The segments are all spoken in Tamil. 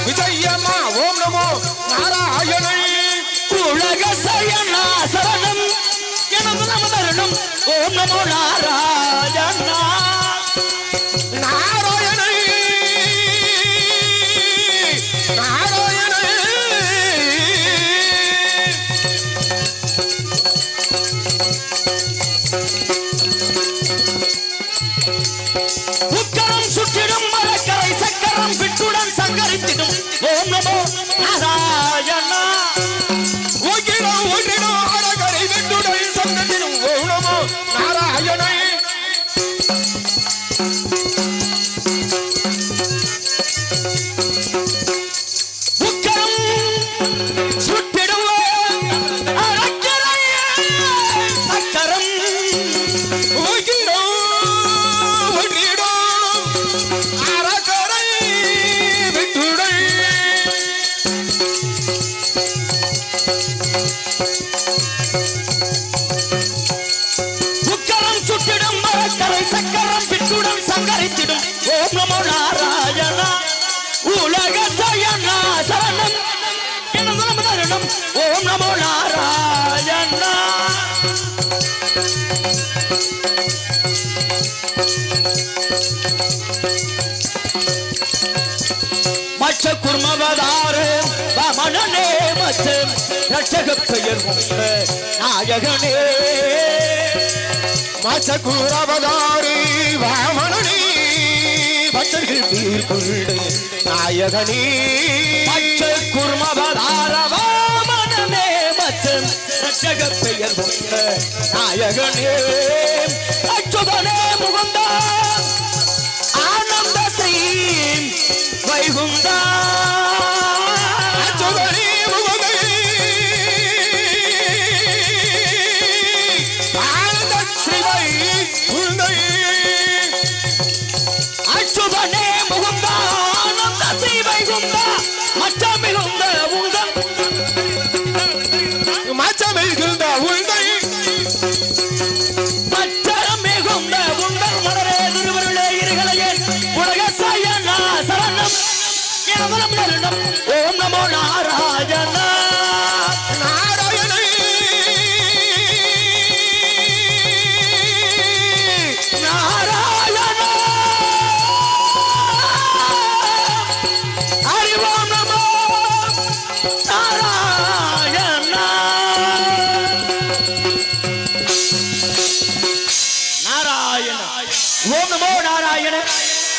விஜயம்மா ஓம் நமோ நாராயணை உலக சயனா சரணம் எனது நம தருணம் ஓம் நமோ நாராயணா நாராயணை நாராயணை உக்கரம் சுற்றிடும் மரக்கரை சக்கரம் விட்டுடன் சங்கரித்திடும் ஓம் நமோ நாராயணா ஒகிடம் ஒன்றிடும் அழகரை விட்டுடன் சங்கரித்திடும் ஓம் நமோ நாராயணை உக்கரம் சுற்றிடும் அழகரை சக்கரம் ஒகிடம் சக்கரம் பிட்டுடன் சங்கரித்திடும் ஓம் நமோ நாராயணா உலக சயனா சரணம் எனது நம தருணம் ஓம் நமோ நாராயணா மச்ச குர்மவதாரு வாமனனே மச்ச ரட்சக பெயர் நாயகனே மச்ச குரவதாரி பட்டர்கள் வீர் கொண்டு நாயகனே பச்சை குர்மவதாரவா மனமே மச்சன் ரட்சக பெயர் கொண்ட நாயகனே அச்சுதனே முகுந்தா ஆனந்த ஸ்ரீ வைகுந்தா அச்சுதனே முகுந்தா ஆனந்த ஸ்ரீ வைகுந்தா அச்சுதனே முகுந்தா ஆனந்த ஸ்ரீ வைகுந்தா மச்சமிகுந்த உங்கள் மச்சமிகுந்த உங்கள் மச்சமிகுந்த உங்கள் மலரே திருவருளே இருகளையே உலக சயனா சரணம் எனவலம் நருடம் ஓம் நமோ நாராயணா நாராயணே நாராயணா ஹரி ஓம் நமோ நாராயணா நாராயண ஓம் நமோ நாராயண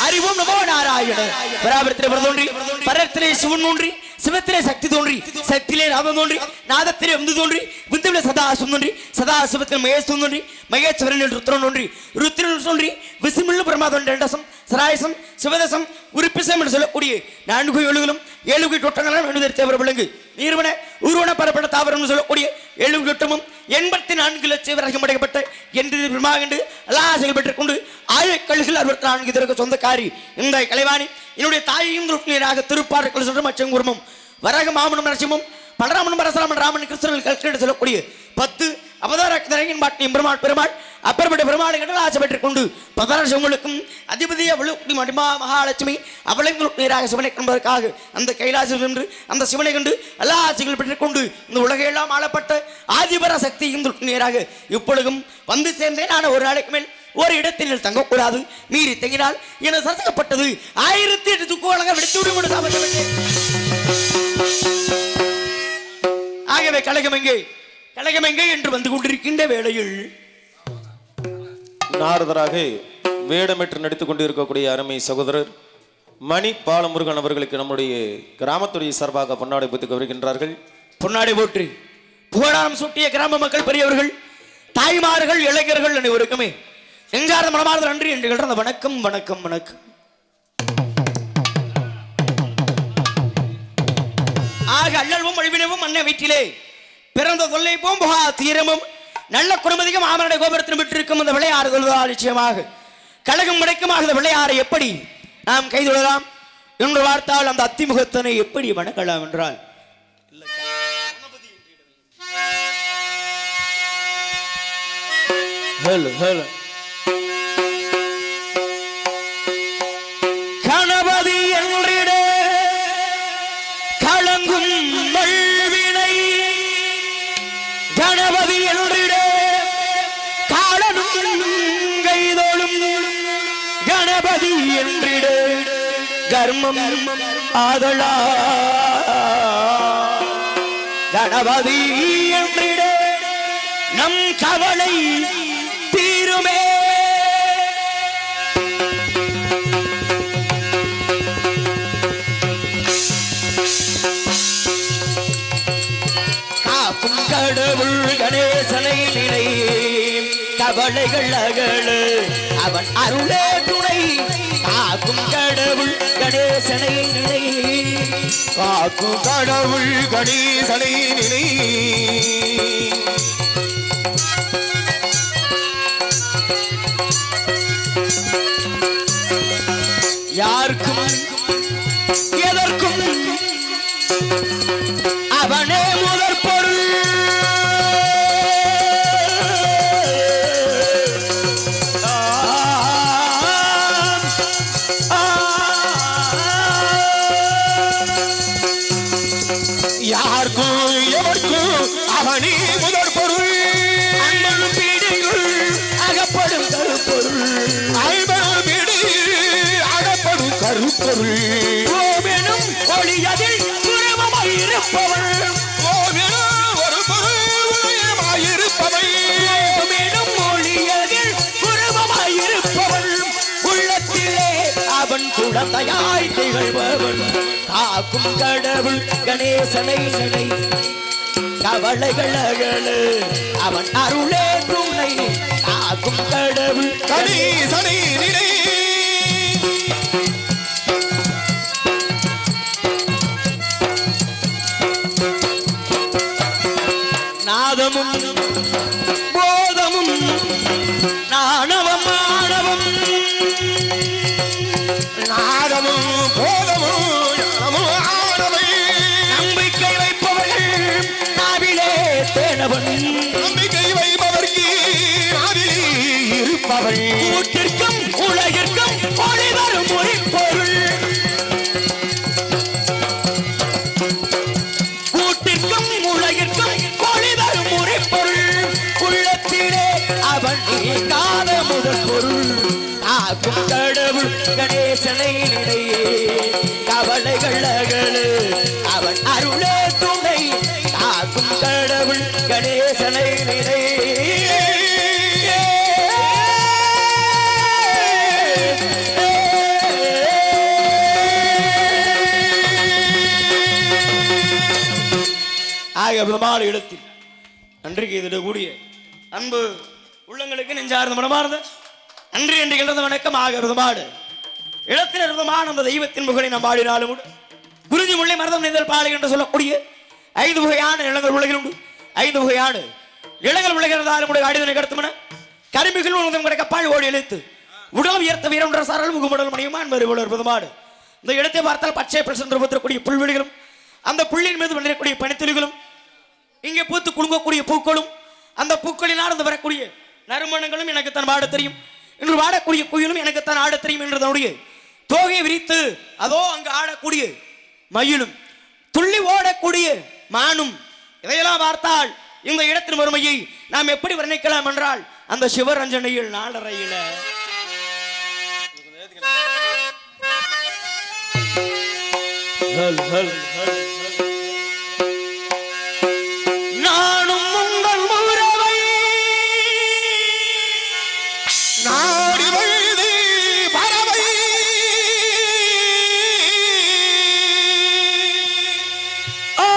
ஹரி ஓம் நமோ நாராயண பராபரத்திலே தோன்றி பரத்திலே சிவன் தோன்றி சிவத்திலே சக்தி தோன்றி சக்தியிலே நாதம் தோன்றி நாதத்திலே விந்து தோன்றி விந்துவிலே சதாசிவம் தோன்றி சதாசிவத்திலே மகேஸ்வரன் தோன்றி மகேஸ்வரன் ருத்ரன் தோன்றி ருத்ரன் தோன்றி விசுமில்லு பிரமாதம் ரெண்டசம் சராயசம் சிவதசம் உறுப்பிசம் என்று சொல்லக்கூடிய 4 எழுகளும் 7 தொட்டங்களால் வேண்டுதல் தேவர விலங்கு நீர்வன ஊர்வன பரப்பட தாவரம் சொல்லக்கூடிய 7 தொட்டமும் 84 லட்சம் வரைக்கும் அடைக்கப்பட்ட என்று பிரமாகண்டு எல்லாம் செயல்பட்டுக் கொண்டு ஆயிரக்கல்கள் 64 இதற்கு சொந்தக்காரி இந்த கலைவாணி என்னுடைய தாயையும் ருக்மணியராக திருப்பாற்று சொல்ற மச்சம் குருமம் வரக மாமனும் நரசிம்மம் பலராமனும் பரசராமன் ராமன் கிருஷ்ணன் கல்கண்டு சொல்லக்கூடிய 10 அவதார தரங்கின் பாட்டின் பெருமாள் பெருமாள் அப்பேற்பட்ட பெருமாளை கண்டு ஆசை பெற்றுக் கொண்டு 16 உங்களுக்கும் அதிபதிய விழுக்குடி மடிமா மகாலட்சுமி அவளையும் நேராக சிவனை கண்டதற்காக அந்த கைலாசம் சென்று அந்த சிவனை கண்டு எல்லா ஆசைகள் பெற்றுக் கொண்டு இந்த உலகையெல்லாம் ஆளப்பட்ட ஆதிபர சக்தியும் நேராக இப்பொழுதும் வந்து சேர்ந்தேன். நான் ஒரு நாளைக்கு மேல் ஒரு இடத்தில் தங்கக்கூடாது, மீறி தங்கினால் என சசக்கப்பட்டது 1008 துக்கோலங்கள் விடுத்து ஆகவே கழகமெங்கே என்று வந்து கொண்டிருக்கின்ற வேளையில் நாரதராக வேடமேற்று நடித்துக் கொண்டிருக்கக்கூடிய அருமை சகோதரர் மணி பாலமுருகன் அவர்களுக்கு நம்முடைய கிராமத்துடைய சார்பாக பொன்னாடை போட்டுக் வருகின்றார்கள். பொன்னாடை போற்றி புகழாரம் சூட்டிய கிராம மக்கள் பெரியவர்கள் தாய்மார்கள் இளைஞர்கள் அனைவருக்குமே நெஞ்சார்ந்த மனமார்ந்த நன்றி என்று அந்த வணக்கம் வணக்கம் வணக்கம். ஆக அல்லவும் அழிவினவும் அன்ன வீட்டிலே பிறந்த தொல்லை போம் புகா தீரமும் நல்ல குடும்பதிகம் ஆமரடை கோபுரத்தின் விட்டிருக்கும் அந்த விளையாடுதல் நிச்சயமாக கழகம் முடைக்குமாக அந்த விளையாறை எப்படி நாம் கைதொழலாம் என்று பார்த்தால் அந்த அத்திமுகத்தனை எப்படி வணங்கலாம் என்றால் கணபதி என்றிட களங்கும் மல்வினை கணபதி என்றிட காலனும் கைதோளும் கணபதி என்றிட கர்மம் ஆதலா கணபதி என்றிட நம் கவலை தீருமே. காக்கும் கடவுள் கணேசனை நினை கவலைகள் அகழு அவன் அருளே துணை. காக்கும் கடவுள் கணேசனை நினை காக்கும் கடவுள் கணேசனை நினை யாருக்கும் எதற்கும் அவனே முதற் பொருள். யாருக்கும் எவருக்கும் அவனே முதற் பொருள். அன்பனும் பீடையுள் அகப்படும் கருப்பொருள். ஐம்பது பீடி அகப்படும் கருப்பொருள். ஓமெனும் ஒளியதில் துருவமாயிருப்பவள். ஓமெனும் ஒரு பொருளாயிருப்பவை. ஓமெனும் ஒளியதில் துருவமாயிருப்பவள். உள்ளத்திலே அவ அவன் குழந்தையாய் திகழ்பவன் காக்கும் கடவுள் கணேசனை நினை கவலைகள் அகல அவன் அருளே துணை காக்கும் கடவுள் கணேசனை நினை நாதமும் போதமும் நாணவம் மாணவம் நாதமும் போதமும் நம்பிக்கை வைப்பவர்கள் நாவிலே தேனவன் நம்பிக்கை வைப்பவர்க்கு நாவிலே இருப்பவள் கூட்டிற்கும் உலகிற்கும் ஒளி வரும் ஒரு பொருள் கூட்டிற்கும் உலகிற்கும் ஒளி வரும் ஒரு பொருள் உள்ளத்திலே அவன் நீங்காத முதல் பொருள் காக்கும் கடவுள் கணேசனை நினையே கவலைகள் அகலு அவன் அருளே துணை காக்கும் கடவுள் கணேசனை நினையே பிரமாண இடத்தில் அன்றைக்கு இதில் கூடிய அன்பு உள்ளங்களுக்கு நெஞ்சார்ந்த மனமார்ந்த அன்று என்று எழுத வணக்கம் ஆக விதமாடு இடத்தில் விதமான அந்த தெய்வத்தின் புகழை நாம் பாடினாலும் கூட குருதி முல்லை மருதம் நெய்தல் பாலை என்று சொல்லக்கூடிய 5 வகையான இளங்கள் உலகில் உண்டு 5 வகையான இளங்கள் உலகிறதாலும் கூட ஆடிதனை கடத்துமன கருமிகள் உலகம் கிடக்க பால் ஓடி இழுத்து உடல் உயர்த்த வீரன்ற சரல் முகமுடல் மணியுமான் விதமாடு இந்த இடத்தை பார்த்தால் பச்சை பிரசன் ரூபத்திற்குரிய புல்வெளிகளும் அந்த புள்ளின் மீது வந்திருக்கக்கூடிய பனித்துளிகளும் இங்கே பூத்து குலுங்கக்கூடிய பூக்களும் அந்த பூக்களினால் வரக்கூடிய நறுமணங்களும் எனக்கு தான் பாட தெரியும் இன்று பாடக்கூடிய குயிலும் எனக்கு தான் ஆட தெரியும் என்றதனுடைய தோகையை விரித்து அதோ அங்கு ஆடக்கூடிய மயிலும் துள்ளி ஓடக்கூடிய மானும் இதையெல்லாம் பார்த்தால் இந்த இடத்தின் வறுமையை நாம் எப்படி வர்ணிக்கலாம் என்றால் அந்த சிவரஞ்சனையில் நாளறையில நானும் உங்கள் உறவை நாடி வழுதி பறவை ஆ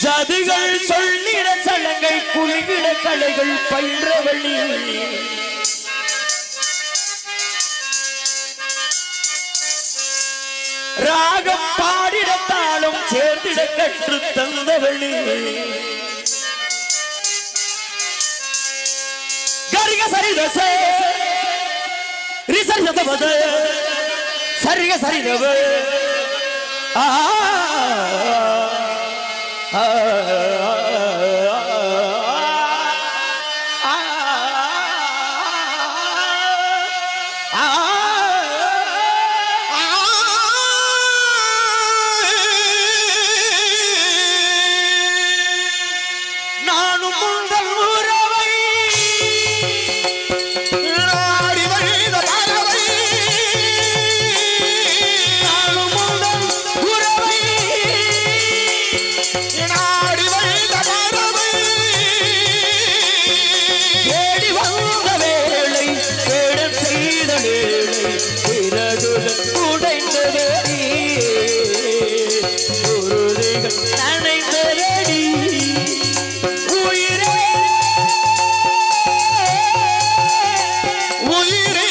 ஜதிகள் சொல்லிட சலங்கை குளிவிட கலைகள் பயின்றவள்ளி ராகம் பாடிடத்தாலும் சேர்ந்திட கற்று தந்தவள்ளி கரிக சரிதச ரிசரிதபத சரிக சரிதவ ஆ நானும் உங்கள் உறவை நாடி வழுத பறவை நானும் உங்கள் உறவை நாடி வழுத பறவை தேடி வந்த வேளை தேடம் செய்த வேளை பிறகுடன் உடைந்த வேடி குருதிகள் நனைந்த வேடி உயிரே உயிரே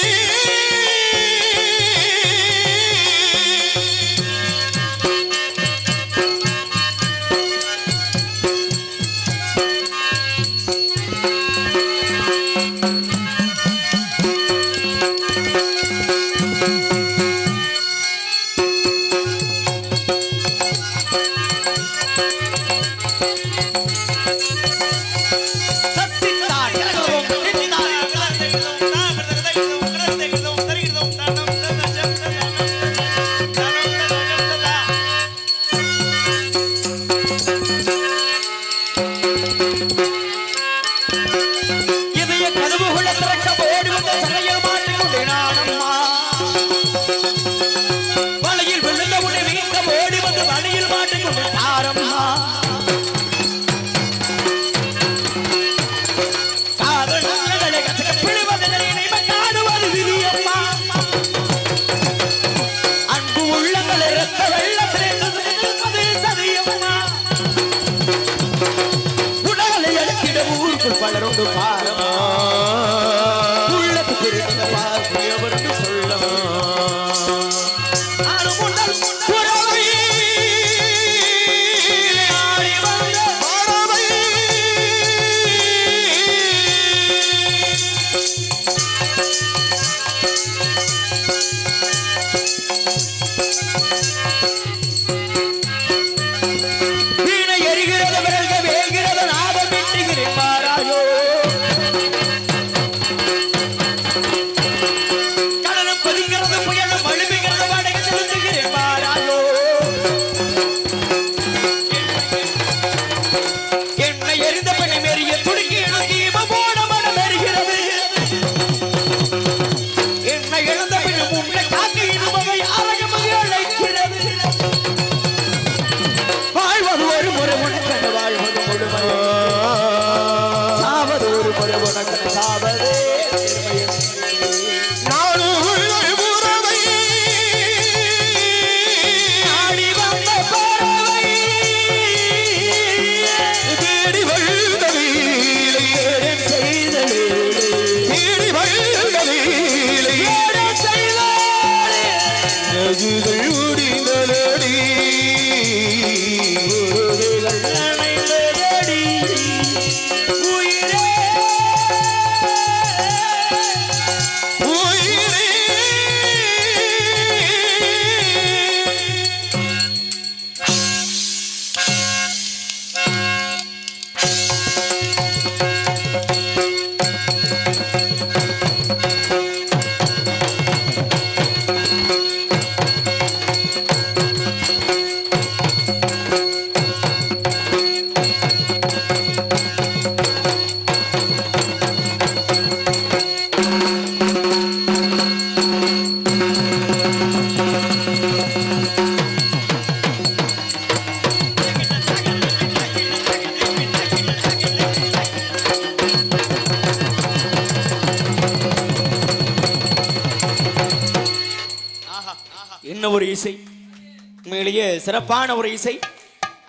என்ன ஒரு இசை, உண்மையிலேயே சிறப்பான ஒரு இசை.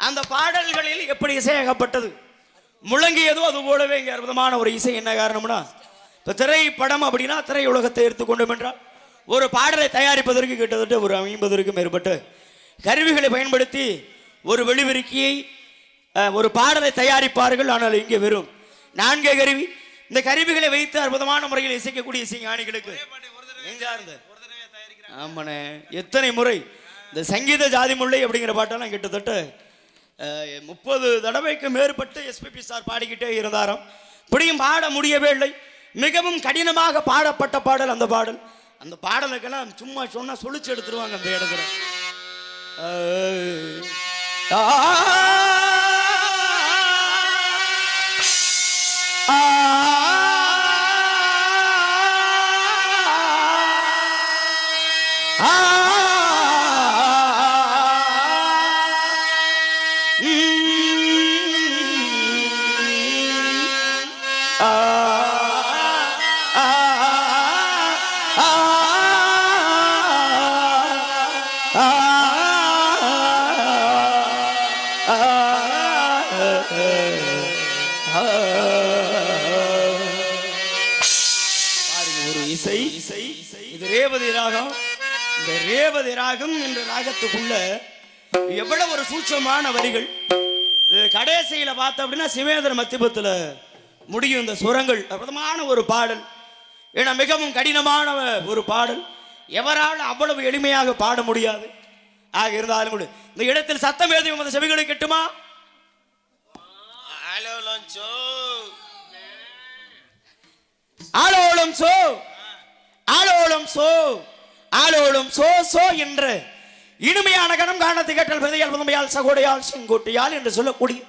அந்த பாடல்களில் எப்படி இசையாகப்பட்டது முழங்கியதோ அது போலவே இங்கே அற்புதமான ஒரு இசை. என்ன காரணம்னா, இப்போ திரைப்படம் அப்படின்னா திரையுலகத்தை எடுத்துக்கொண்டோம் என்றால் ஒரு பாடலை தயாரிப்பதற்கு கிட்டத்தட்ட ஒரு 50க்கும் மேற்பட்ட கருவிகளை பயன்படுத்தி ஒரு வெளிவிருக்கியை ஒரு பாடலை தயாரிப்பார்கள். ஆனால் இங்கே வெறும் 4 கருவி. இந்த கருவிகளை வைத்து அற்புதமான முறையில் இசைக்கக்கூடிய இசைஞானிகளுக்கு ஆமாண்ணே எத்தனை முறை இந்த சங்கீத ஜாதி முல்லை அப்படிங்கிற பாட்டெல்லாம் கிட்டத்தட்ட 30 தடவைக்கு மேற்பட்டு எஸ்பிபி சார் பாடிக்கிட்டே இருந்தாராம். இப்படியும் பாட முடியவே இல்லை. மிகவும் கடினமாக பாடப்பட்ட பாடல் அந்த பாடல். அந்த பாடலுக்கெல்லாம் சும்மா சொன்னா சொலிச்சு எடுத்துருவாங்க அந்த இடத்துல. ஒரு இசை. இது ரேவதி ராகம். இந்த ரேவதி ராகம் என்ற ராகத்துக்குள்ள எவ்வளவு ஒரு சூட்சமான வரிகள். கடைசியில பார்த்த அப்படின்னா சிவேந்திர மத்தியபத்துல முடியும் இந்த சுரங்கள். அற்புதமான ஒரு பாடல். ஏன்னா மிகவும் கடினமான ஒரு பாடல். எவரால் அவ்வளவு எளிமையாக பாட முடியாது. ஆக இருந்தாலும் கூட இந்த இடத்தில் சத்தம் எழுதி அந்த செவிகளை கெட்டுமா? ஆலோலம் சோ ஆலோலம் சோ ஆலோலம் சோ சோ என்ற இனிமையான கணம் காணத்தை கேட்டல் பெதையால் புதுமையால் சகோடையால் செங்கோட்டையால் என்று சொல்லக்கூடிய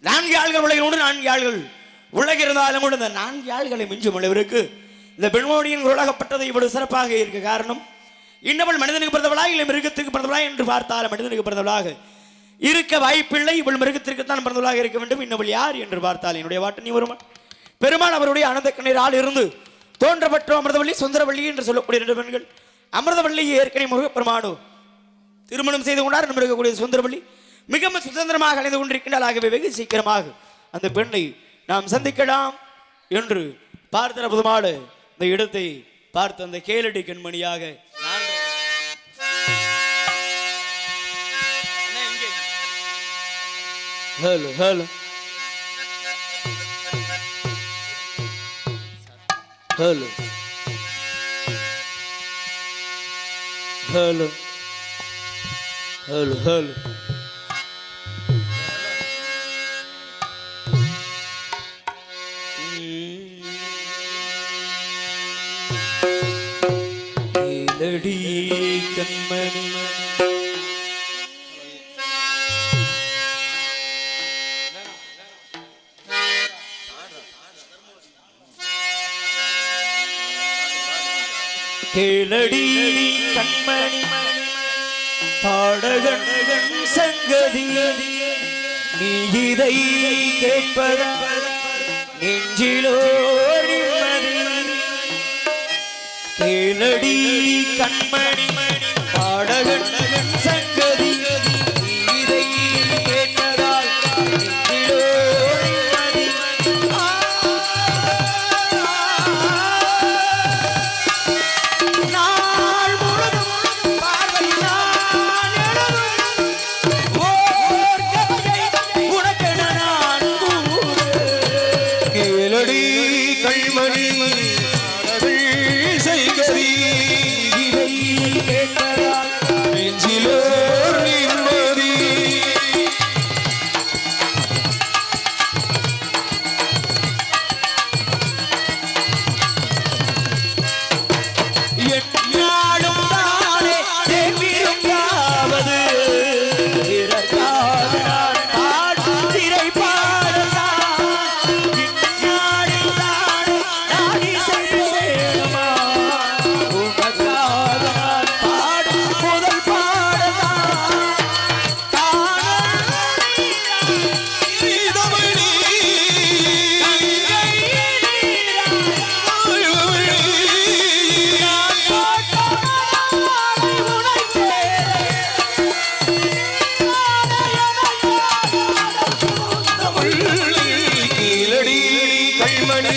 4 ஆள்கள் உலகில் உண்டு. 4 ஆள்கள் உலக இருந்தாலும் கூட இந்த 4 ஆள்களை மிஞ்சும் அளவிற்கு இந்த பெண்மணியின் உலகப்பட்டது இவ்வளவு சிறப்பாக இருக்க காரணம், இன்னவள் மனிதனுக்கு பிறந்தவளா இல்லை மிருகத்துக்கு பிறந்தவளா என்று பார்த்தால் மனிதனுக்கு பிறந்தவளாக இருக்க வாய்ப்பில்லை. இவள் மிருகத்திற்குத்தான் பிறந்தவளாக இருக்க வேண்டும். இன்னவள் யார் என்று பார்த்தால் என்னுடைய வாட்டு நீ வருமா பெருமாள் அவருடைய அனந்த கண்ணீரால் இருந்து தோன்றப்பட்ட அமிர்தவள்ளி சுந்தரவள்ளி என்று சொல்லக்கூடிய 2 பெண்கள். அமிர்தவள்ளியை ஏற்கனவே முருகப்பெருமானோ திருமணம் செய்து கொண்டார். நம்ம இருக்கக்கூடிய சுந்தரவள்ளி மிகவும் சுதந்திரமாக அணிந்து கொண்டிருக்கின்றால். ஆகவே வெகு சீக்கிரமாக அந்த பெண்ணை நாம் சந்திக்கலாம் என்று பார்த்த புதுமாடு இந்த இடத்தை பார்த்து அந்த கேளடி கண்மணியாக hello hello hello hello hello hello Keladi Kanmani Keladi கண்மணி பாடகன் சங்கதி நீ இதை கேட்பதா நெஞ்சிலோ நிம்மதி கேளடி கண்மணி பாடகன் சங்கதி நீ இதை கேட்பதால் நெஞ்சிலோ நிம்மதி நாள் முழுதும் பார்வையினால் ஓர் கதையை உனக்கென நான் கூறு. கேளடி கண்மணி செய்கதி இதை கேட்பதால் நெஞ்சிலோ நிம்மதி என்னாலும் தானே தேவிருந்தாவது பிறர்க்காக நான் பாடும் திரை பாடலாம் இந்நாளில் தானே நான் இசை வேணுமா உனக்காக நான் பாடும் முதல் பாடலாம் கேளடி கண்மணி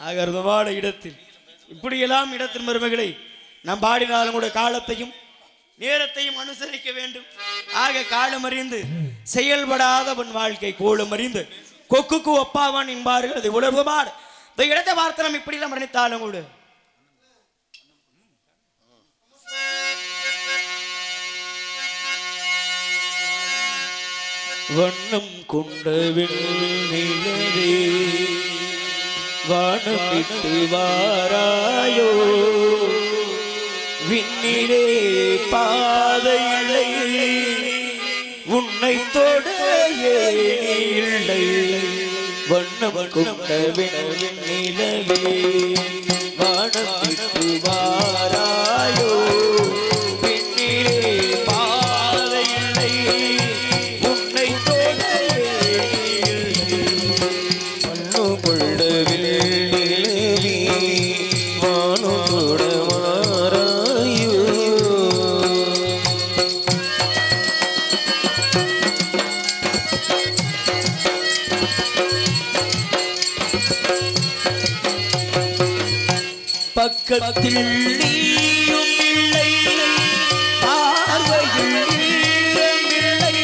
அகர்தமான இடத்தில் இப்படியெல்லாம் இடத்தின் மருமகளை நாம் பாடினாலும் கூட காலத்தையும் நேரத்தையும் அனுசரிக்க வேண்டும். ஆக காலம் அறிந்து செயல்படாதவன் வாழ்க்கை கோலம் அறிந்து கொக்குக்கு ஒப்பாவான் என்பார்கள். அதை உணர்வுமாறு இந்த இடத்தை பார்த்து நம்ம இப்படி எல்லாம் நினைத்தாலும் கூட வண்ணம் கொண்ட விண்ணிலே வானம் விட்டு வாராயோ விண்ணிலே பாதையில்லை உன்னை தொட இல்லை வண்ணம் கொண்ட விண்ணிலே வானம் விட்டு வாராயோ விண்ணிலே பாதையில்லை உன்னை தொட பக்கத்தில் நீயும் இல்லை பார்வையில் ஈரம் இல்லை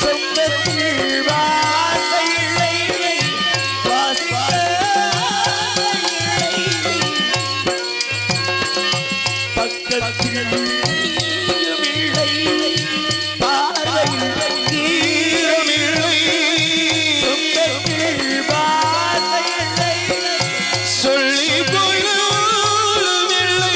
சொந்தத்தில் வாசை இல்லை பக்கத்தில் நீயும் இல்லை பார்வையில் ஈரம் இல்லை சொந்தத்தில் வாசை இல்லை சொல்லி போலும் இல்லை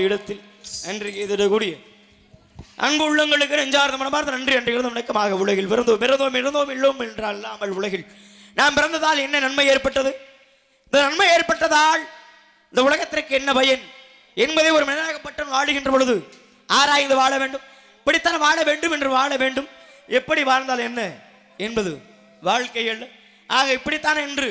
இடத்தில் அன்றைக்கு எதிரக்கூடிய அன்பு உள்ளங்களுக்கு நெஞ்சார்ந்த மனமார்ந்த நன்றி அன்று இருந்த வணக்கமாக உலகில் பிறந்தோம் பிறந்தோம் இருந்தோம் இல்லோம் என்றால் அல்லாமல் உலகில் நாம் பிறந்ததால் என்ன நன்மை ஏற்பட்டது? இந்த நன்மை ஏற்பட்டதால் இந்த உலகத்திற்கு என்ன பயன் என்பதை ஒரு மனிதனாகப்பட்டவன் வாழுகின்ற பொழுது ஆராய்ந்து வாழ வேண்டும். இப்படித்தான் வாழ வேண்டும் என்று வாழ வேண்டும். எப்படி வாழ்ந்தால் என்ன என்பது வாழ்க்கை அல்ல. ஆக இப்படித்தான் என்று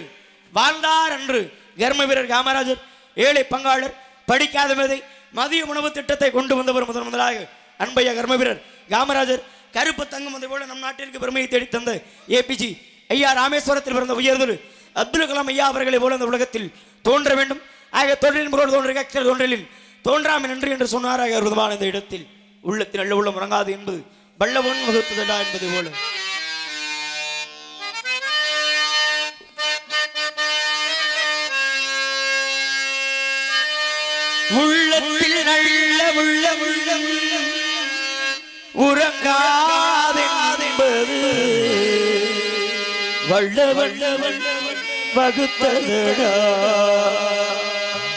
வாழ்ந்தார் என்று கர்ம வீரர் காமராஜர், ஏழை பங்காளர், படிக்காத மேதை, மதிய உணவு திட்டத்தை கொண்டு வந்தவர் முதலாக அன்பையா கர்ம வீரர் காமராஜர், கருப்பு தங்கம் அதை போல நம் நாட்டிற்கு பெருமையை தேடி தந்த ஏபிஜி ஐயா, ராமேஸ்வரத்தில் பிறந்த உயர்ந்தது அப்துல் கலாம் ஐயா அவர்களை போல இந்த உலகத்தில் தோன்ற வேண்டும். ஆக தொழிலின் பொருள் தோன்றுக தோன்றலில் தோன்றாமல் நன்றி என்று சொன்னார். ஆக அற்புதமான இந்த இடத்தில் உள்ளத்தில் நல்ல உள்ளம் உறங்காது என்பது வல்லவன் வகுத்ததடா என்பது போல உள்ளத்தில் நல்ல உள்ள உறங்காதென்பது வல்லவன் வகுத்ததடா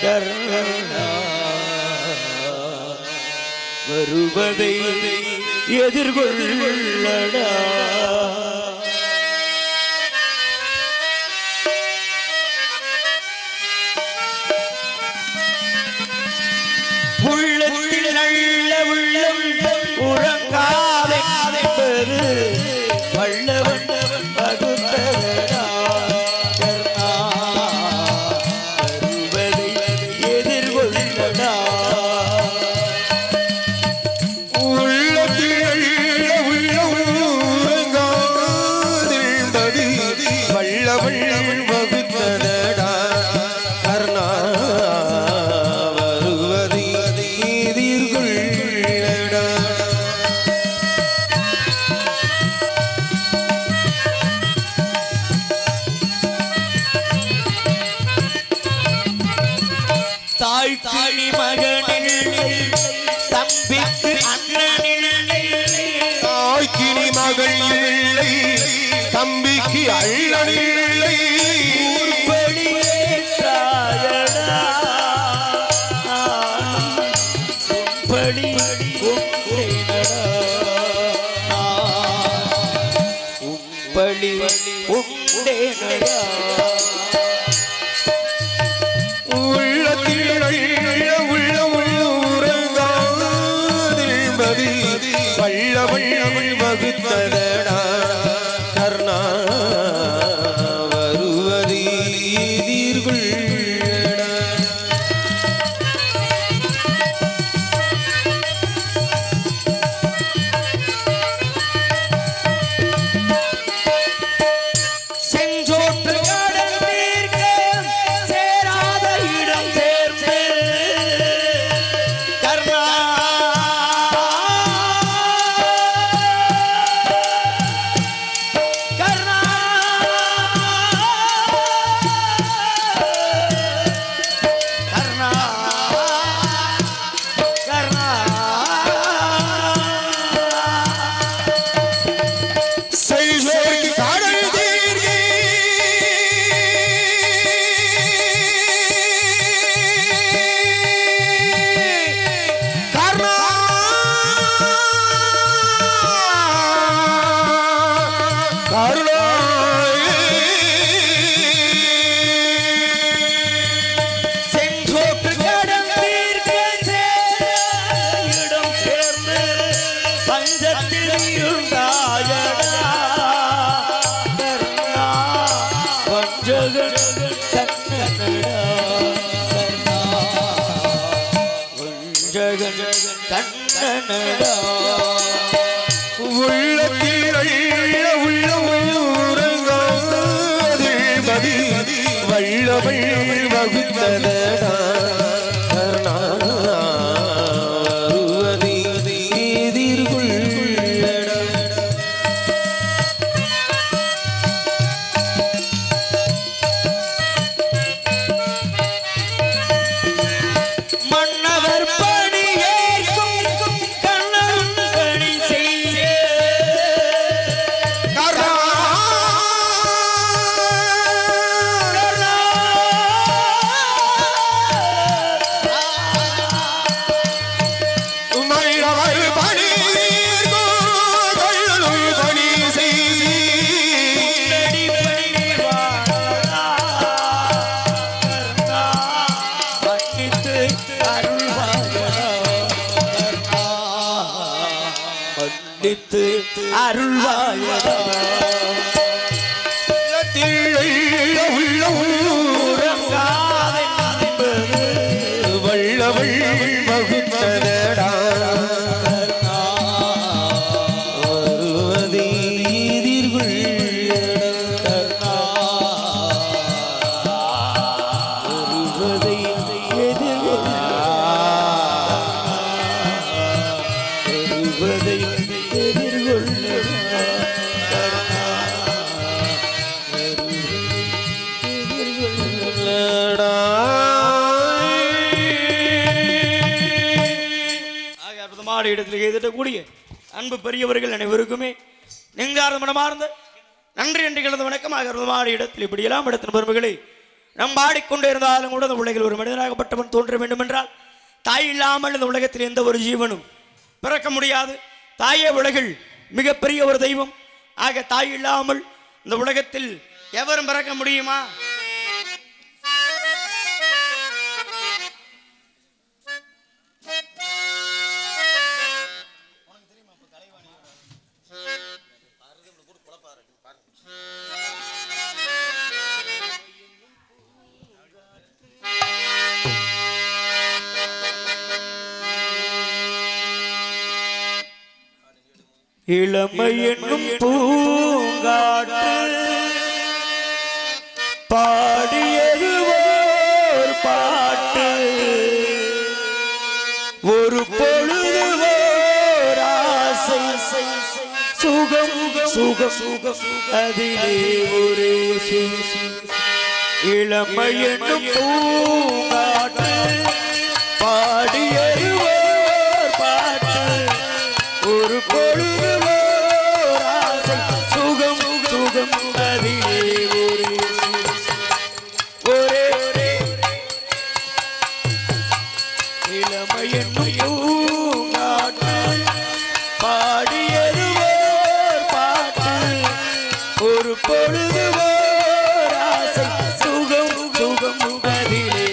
கர்ணா, வருவதை எதிர்கொள்ளடா. உள்ளத்தில் நல்ல உள்ளம் உறங்காதென்பது வல்லவன் வகுத்ததடா கர்ணா, வருவதை எதிர்கொள்ளடா. உள்ளத்தில் நல்ல உள்ளம் உறங்காதென்பது வல்லவன் வகுத்ததடா கர்ணா, தாய் மகனில்லை தம்பிக்கு அண்ணனில்லை, தாய்க்கினி மகள் இல்லை தம்பிக்கு அண்ணனில்லை, ஊர்படியேற்றாயடா படி உம்படி உண்டேனடா. உள்ளத்தில் நல்ல உள்ளம் உறங்காதென்பது வல்லவன் வகுத்ததடா கர்ணா, வருவதை எதிர்கொள்ளடா. செஞ்சோற்று கடல் தீர்க்க சேராத இடம் சேர்ந்து கர்ணா, கர்ணா நாராயணா கர்ணா வஞ்சகன் கண்ணனடா கர்ணா வஞ்சகன் கண்ணனடா உள்ளத்தில் உள்ள உறங்காதில் வல்லவள் வகுத்ததடா கர்ணா வருவதை எதிர்கொள்ளடா மன்னவர் பணியேற்கும் கண்ணன் பணி செய்ய அருள்வாயடா உள்ள வல்லவள் வகுத்ததடா வருவதை எதிர்கொள்ளடா வருவதை வருவதை இடத்தில் எதிர்க்கக்கூடிய அன்பு பெரியவர்கள் அனைவருக்குமே நெஞ்சார்ந்த மனமார்ந்த நன்றி என்று கலந்த வணக்கமாக இடத்தில் இப்படியெல்லாம் இடத்தின் பெருமைகளை நம் பாடிக்கொண்டே இருந்தாலும் கூட அந்த உலகில் ஒரு மனிதனாகப்பட்டவன் தோன்ற வேண்டும் என்றால் தாய் இல்லாமல் இந்த உலகத்தில் எந்த ஒரு ஜீவனும் பிறக்க முடியாது. தாயே உலகில் மிகப்பெரிய ஒரு தெய்வம். ஆக தாய் இல்லாமல் இந்த உலகத்தில் எவரும் பிறக்க முடியுமா? இளமை என்னும் பூங்காற்று பாடியது ஓர் பாட்டு, ஒரு பொழுது ஓர் ஆசை, சுகம் சுகம் சுகம் அதிலே ஒரே இளமை என்னும் பூங்காற்று பாடியது ஓர் பாட்டு, ஒரு பொழுது ஓர் ஆசை, சுகம் சுகம் அதிலே ஒரே இளமை என்னும் பூங்காற்று பாடியது ஓர் பாட்டு, ஒரு பொழுது ஓர் ஆசை, சுகம் சுகம் அதிலே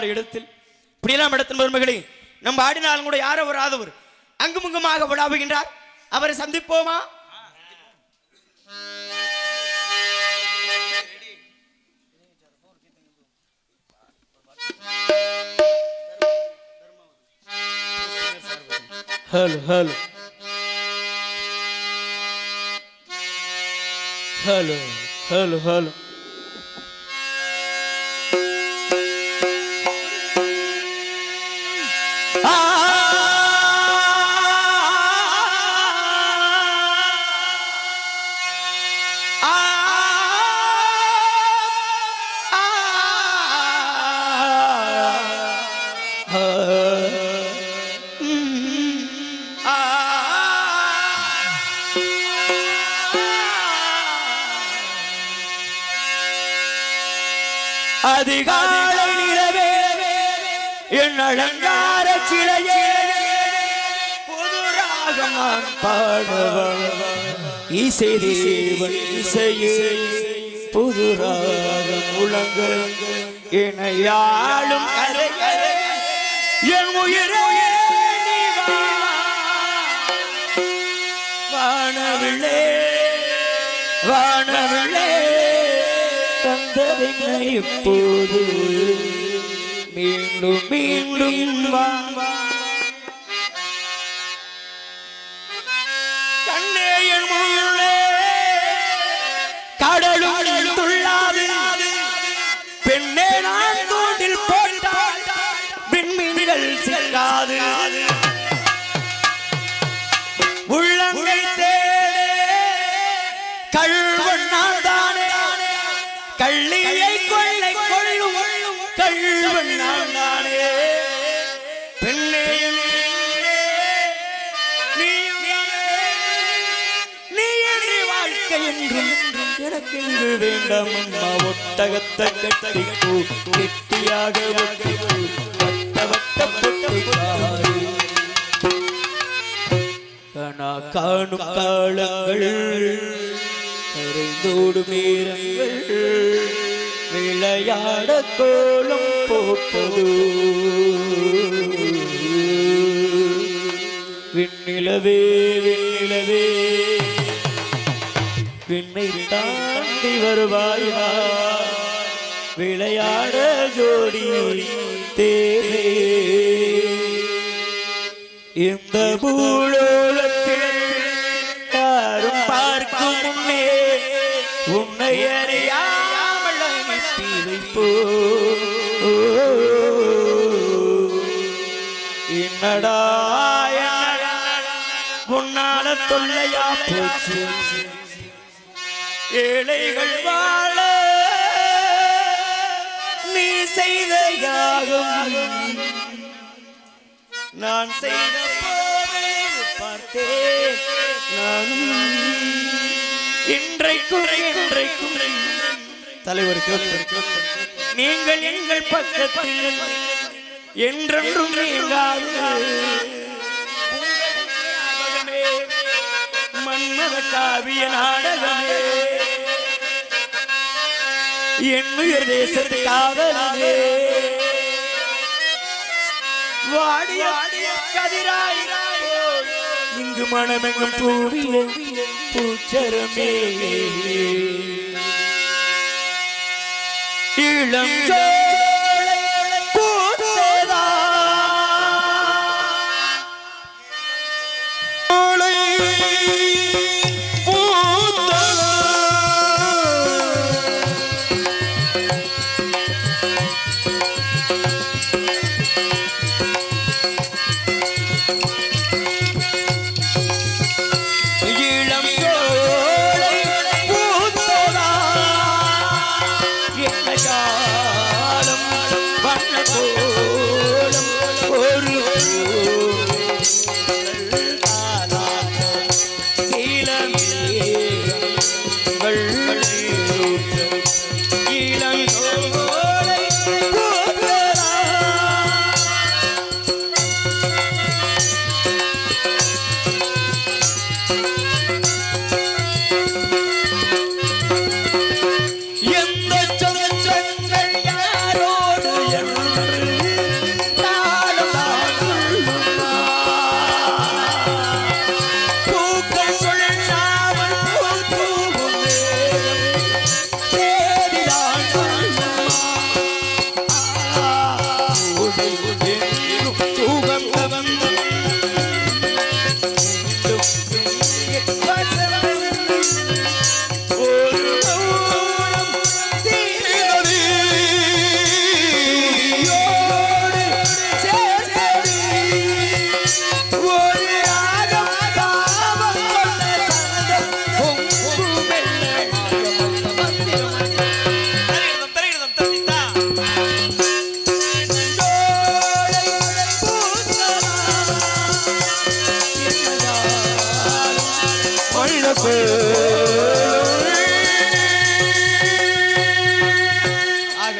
நடமாடு இடத்தில் இப்படியெல்லாம் இடத்தின் பெருமைகளை நம்ம ஆடினாலும் கூட யாரோ வராதவர் அங்குமுகமாக விடாவுகின்றார். அவரை சந்திப்போமா? Hello hello hello hello hello அதிகாலை நிலவே என் அலங்கார சிலையே புதுராக நான் பாடுவன் இசை தேவன் இசையே புதுராக முழங்க எனையாளும் கரையரே என் உயிரே நீ வா. வானவில்லே வானவில்லே தந்ததினை இப்போது மீண்டும் மீண்டும் வா. கண்ணே என் முள்ளே கடலும் துள்ளாது பெண்ணே நான் தோண்டில் போட்டால் விண்மீன்கள் செல்லாது உள்ளங்கை தேடே கள்வன் நான் தானே கள்ளியை கொள்ளை கொள்ளும் கள்வன் நான் தானே பெண்ணே நீ என்று வாழ்க்கை என்றும் எனக்கு இங்கு வேண்டாம் அம்மா. ஒட்டகத்தை கட்டிக்கோ கெட்டியாக ஒட்டிக்கோ வட்ட வட்ட பொட்டிக்காரு கனா காணும் காலங்கள் கரைந்தோடு மேரங்கள் விளையாட கோலம் போட்டது விண்ணிலவே விண்ணிலவே விண்ணை தாண்டி வருவாயா விளையாட ஜோடி தேவே இந்த பூலோகத்தில் யாரும் பார்க்கும் முன்னே உன்னை அறியாமல் அனுப்பி வைப்போ. என்னடா உன்னால தொல்லையா போச்சு ஏழைகள் வாழ நீ செய்த யாகம் நான் செய்த பார்த்தேன் நானும் இன்றைக்கும் தலைவருக்கு நீங்கள் எங்கள் பக்கத்தில் என்றென்றும் நீங்காது மன்மத காவிய நாடகமே என் உயிர் தேசத்து காவலே வாடிய கதிராய் இங்கு மனமெங்கும் பூவிய பூச்சரமே இளம் சோலை பூத்ததா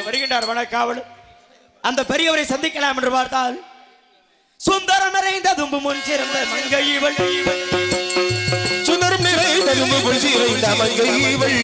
வருகின்றார் வனக்காவல். அந்த பெரியவரை சந்திக்கலாம் என்று பார்த்தால் சுந்தரம் நிறைந்த தும்பு முன் சிறந்த மங்கை இவள். சுந்தரம் நிறைந்த தும்பு முன் சிறந்த மங்கை இவள்.